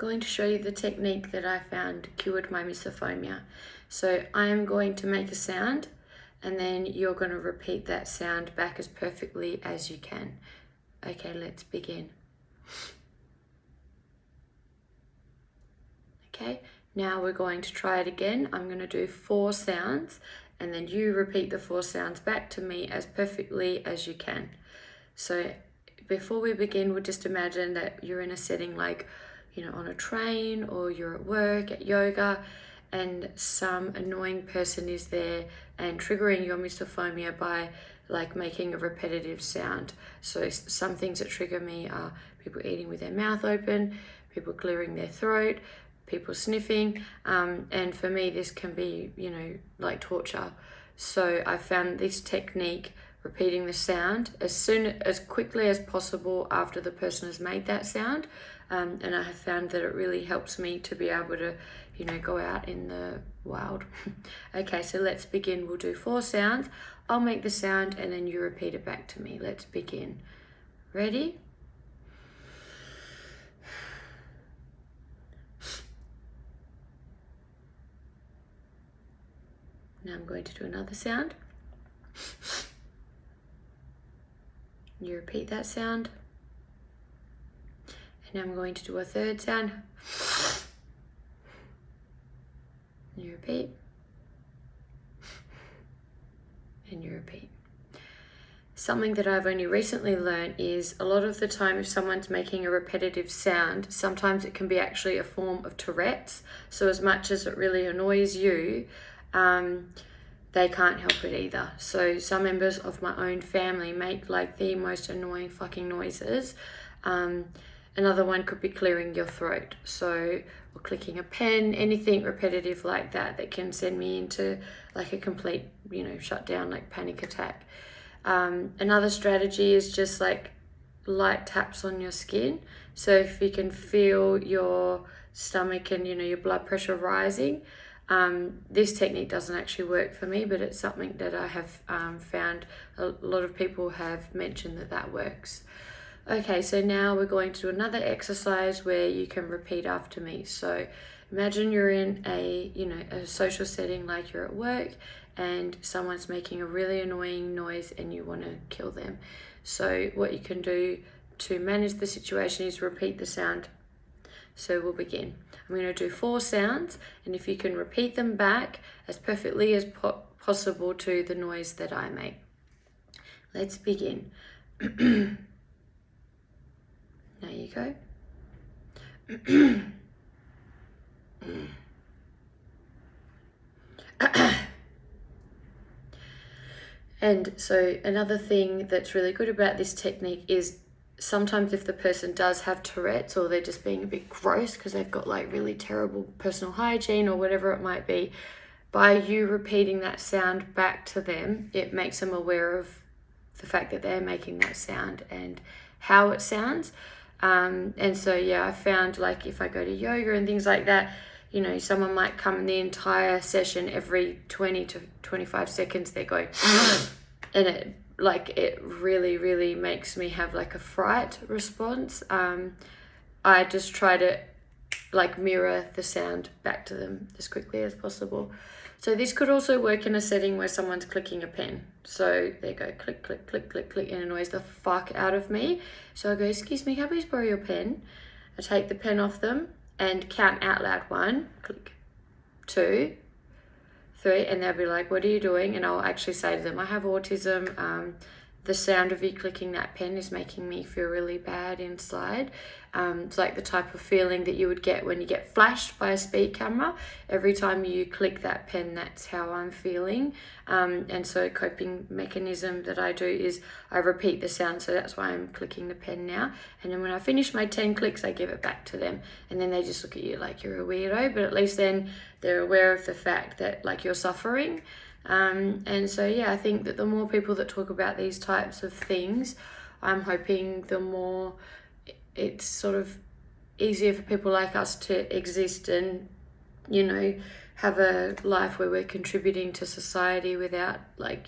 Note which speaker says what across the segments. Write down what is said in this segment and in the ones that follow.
Speaker 1: going to show you the technique that I found cured my misophonia. So I am going to make a sound and then you're going to repeat that sound back as perfectly as you can. Okay, let's begin. Okay, now we're going to try it again. I'm going to do 4 sounds and then you repeat the 4 sounds back to me as perfectly as you can. So before we begin, we'll just imagine that you're in a setting like, on a train, or you're at work, at yoga, and some annoying person is there and triggering your misophonia by like making a repetitive sound. So some things that trigger me are people eating with their mouth open, people clearing their throat, people sniffing, and for me this can be, like torture. So I found this technique, repeating the sound as quickly as possible after the person has made that sound, and I have found that it really helps me to be able to, go out in the wild. Okay, so let's begin. We'll do 4 sounds. I'll make the sound and then you repeat it back to me. Let's begin. Ready? Now I'm going to do another sound. You repeat that sound. And I'm going to do a 3rd sound. You repeat. And you repeat. Something that I've only recently learned is a lot of the time if someone's making a repetitive sound, sometimes it can be actually a form of Tourette's. So as much as it really annoys you, they can't help it either. So some members of my own family make like the most annoying fucking noises. Another one could be clearing your throat. So, or clicking a pen, anything repetitive like that that can send me into like a complete, shutdown, like panic attack. Another strategy is just like light taps on your skin. So if you can feel your stomach and, your blood pressure rising, this technique doesn't actually work for me, but it's something that I have found a lot of people have mentioned that works. Okay, so now we're going to do another exercise where you can repeat after me. So imagine you're in a social setting, like you're at work and someone's making a really annoying noise and you want to kill them. So what you can do to manage the situation is repeat the sound. So we'll begin. I'm going to do 4 sounds, and if you can repeat them back as perfectly as possible to the noise that I make. Let's begin. There you go. And so another thing that's really good about this technique is sometimes if the person does have Tourette's or they're just being a bit gross because they've got like really terrible personal hygiene or whatever it might be, by you repeating that sound back to them, it makes them aware of the fact that they're making that sound and how it sounds. And so, I found like if I go to yoga and things like that, someone might come in the entire session every 20 to 25 seconds, they're going, and it really, really makes me have like a fright response. I just try to like mirror the sound back to them as quickly as possible. So this could also work in a setting where someone's clicking a pen. So they go click, click, click, click, click, and it annoys the fuck out of me. So I go, excuse me, can I please borrow your pen? I take the pen off them and count out loud. 1, click, 2, 3, and they'll be like, what are you doing? And I'll actually say to them, I have autism. The sound of you clicking that pen is making me feel really bad inside. It's like the type of feeling that you would get when you get flashed by a speed camera. Every time you click that pen, that's how I'm feeling. And so a coping mechanism that I do is I repeat the sound. So that's why I'm clicking the pen now. And then when I finish my 10 clicks, I give it back to them. And then they just look at you like you're a weirdo. But at least then they're aware of the fact that like you're suffering. And so, I think that the more people that talk about these types of things, I'm hoping the more it's sort of easier for people like us to exist and, have a life where we're contributing to society without like,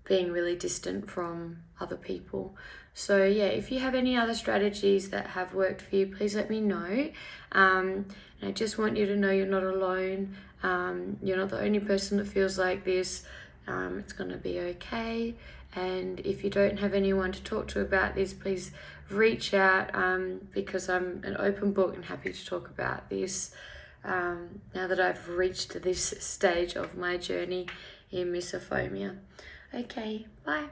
Speaker 1: being really distant from other people. So yeah, if you have any other strategies that have worked for you, please let me know. And I just want you to know you're not alone. You're not the only person that feels like this. It's going to be okay. And if you don't have anyone to talk to about this, please reach out, because I'm an open book and happy to talk about this now that I've reached this stage of my journey in misophonia. Okay, bye.